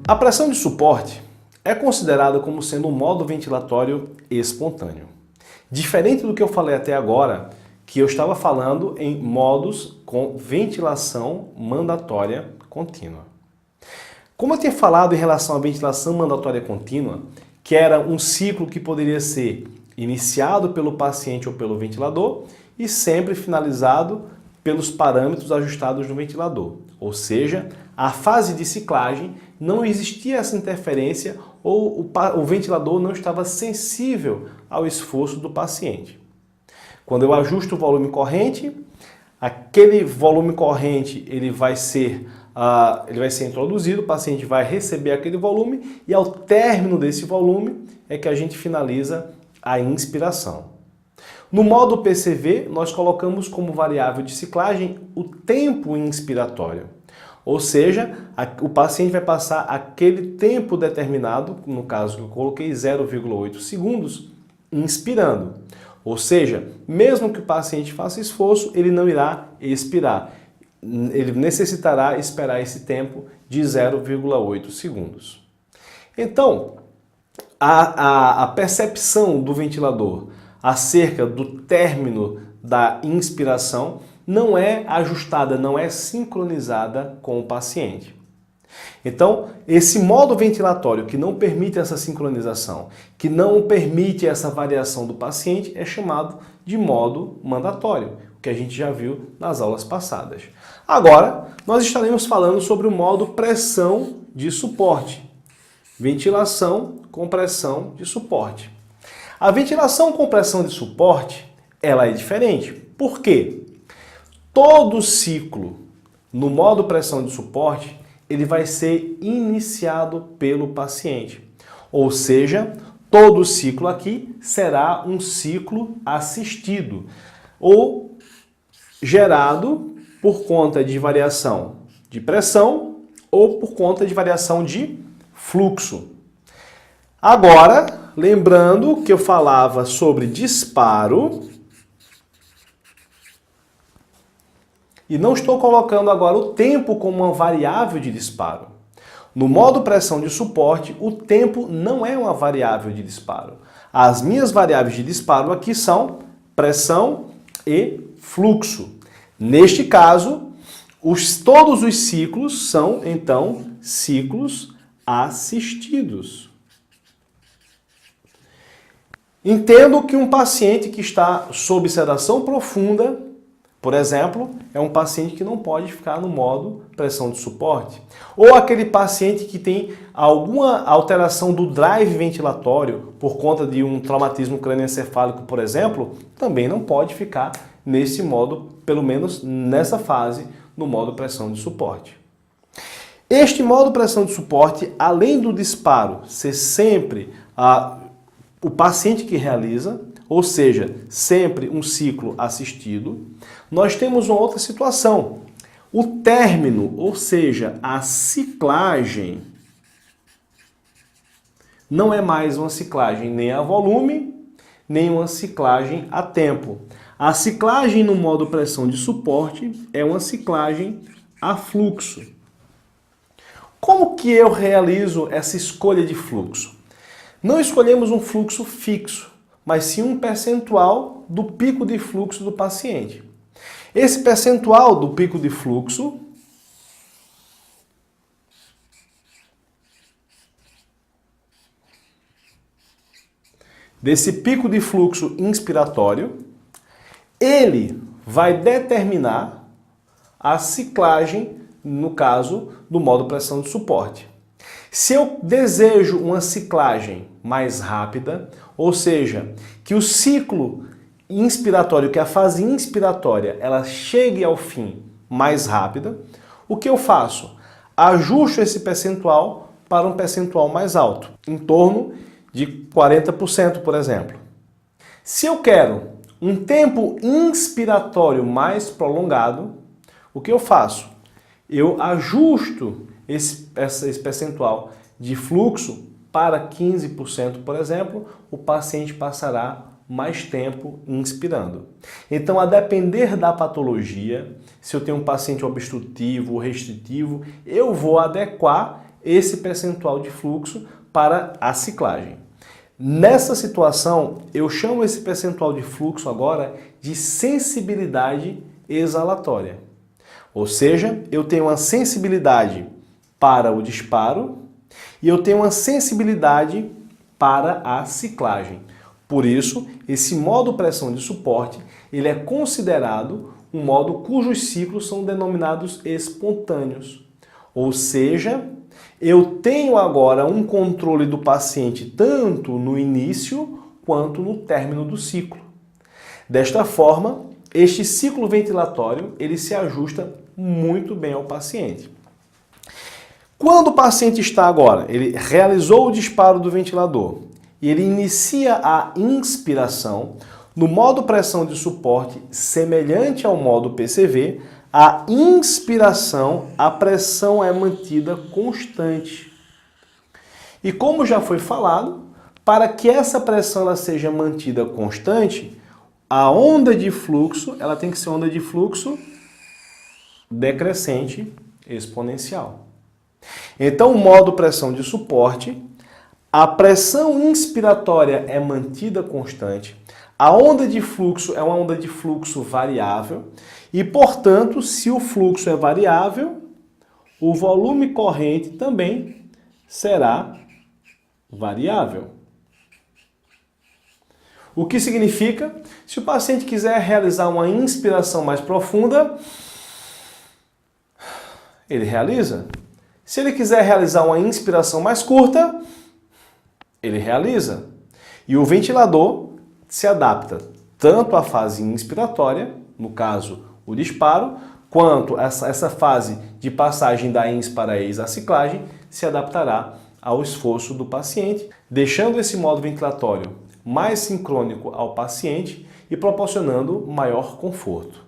A pressão de suporte é considerada como sendo um modo ventilatório espontâneo. Diferente do que eu falei até agora, que eu estava falando em modos com ventilação mandatória contínua. Como eu tinha falado em relação à ventilação mandatória contínua, que era um ciclo que poderia ser iniciado pelo paciente ou pelo ventilador e sempre finalizado pelos parâmetros ajustados no ventilador. Ou seja, a fase de ciclagem não existia essa interferência ou o ventilador não estava sensível ao esforço do paciente. Quando eu ajusto o volume corrente, aquele volume corrente ele vai ser introduzido, o paciente vai receber aquele volume e ao término desse volume é que a gente finaliza a inspiração. No modo PCV, nós colocamos como variável de ciclagem o tempo inspiratório. Ou seja, o paciente vai passar aquele tempo determinado, no caso que eu coloquei 0,8 segundos, inspirando. Ou seja, mesmo que o paciente faça esforço, ele não irá expirar. Ele necessitará esperar esse tempo de 0,8 segundos. Então, a percepção do ventilador acerca do término da inspiração não é ajustada, não é sincronizada com o paciente. Então, esse modo ventilatório que não permite essa sincronização, que não permite essa variação do paciente, é chamado de modo mandatório, que a gente já viu nas aulas passadas. Agora, nós estaremos falando sobre o modo pressão de suporte. Ventilação com pressão de suporte. A ventilação com pressão de suporte, ela é diferente. Por quê? Todo ciclo no modo pressão de suporte, ele vai ser iniciado pelo paciente. Ou seja, todo ciclo aqui será um ciclo assistido ou gerado por conta de variação de pressão ou por conta de variação de fluxo. Agora, lembrando que eu falava sobre disparo, e não estou colocando agora o tempo como uma variável de disparo. No modo pressão de suporte, o tempo não é uma variável de disparo. As minhas variáveis de disparo aqui são pressão e fluxo. Neste caso, todos os ciclos são, então, ciclos assistidos. Entendo que um paciente que está sob sedação profunda, por exemplo, é um paciente que não pode ficar no modo pressão de suporte. Ou aquele paciente que tem alguma alteração do drive ventilatório por conta de um traumatismo crânioencefálico, por exemplo, também não pode ficar nesse modo, pelo menos nessa fase, no modo pressão de suporte. Este modo pressão de suporte, além do disparo ser sempre o paciente que realiza, ou seja, sempre um ciclo assistido, nós temos uma outra situação. O término, ou seja, a ciclagem, não é mais uma ciclagem nem a volume, nem uma ciclagem a tempo. A ciclagem no modo pressão de suporte é uma ciclagem a fluxo. Como que eu realizo essa escolha de fluxo? Não escolhemos um fluxo fixo, mas sim um percentual do pico de fluxo do paciente. Esse percentual do pico de fluxo desse pico de fluxo inspiratório, ele vai determinar a ciclagem, no caso do modo pressão de suporte. Se eu desejo uma ciclagem mais rápida, ou seja, que o ciclo inspiratório, que a fase inspiratória, ela chegue ao fim mais rápida, o que eu faço? Ajusto esse percentual para um percentual mais alto, em torno de 40%, por exemplo. Se eu quero um tempo inspiratório mais prolongado, o que eu faço? Eu ajusto esse percentual de fluxo para 15%, por exemplo, o paciente passará mais tempo inspirando. Então, a depender da patologia, se eu tenho um paciente obstrutivo ou restritivo, eu vou adequar esse percentual de fluxo para a ciclagem. Nessa situação, eu chamo esse percentual de fluxo agora de sensibilidade exalatória. Ou seja, eu tenho uma sensibilidade para o disparo e eu tenho uma sensibilidade para a ciclagem. Por isso, esse modo pressão de suporte, ele é considerado um modo cujos ciclos são denominados espontâneos. Ou seja, eu tenho agora um controle do paciente tanto no início quanto no término do ciclo. Desta forma, este ciclo ventilatório, ele se ajusta muito bem ao paciente. Quando o paciente está agora, ele realizou o disparo do ventilador e ele inicia a inspiração, no modo pressão de suporte, semelhante ao modo PCV, a inspiração, a pressão é mantida constante. E como já foi falado, para que essa pressão ela seja mantida constante, a onda de fluxo, ela tem que ser onda de fluxo decrescente exponencial. Então, o modo pressão de suporte, a pressão inspiratória é mantida constante, a onda de fluxo é uma onda de fluxo variável e, portanto, se o fluxo é variável, o volume corrente também será variável. O que significa, se o paciente quiser realizar uma inspiração mais profunda, ele realiza. Se ele quiser realizar uma inspiração mais curta, ele realiza. E o ventilador se adapta tanto à fase inspiratória, no caso o disparo, quanto essa fase de passagem da ins para a ex, a ciclagem, se adaptará ao esforço do paciente, deixando esse modo ventilatório mais sincrônico ao paciente e proporcionando maior conforto.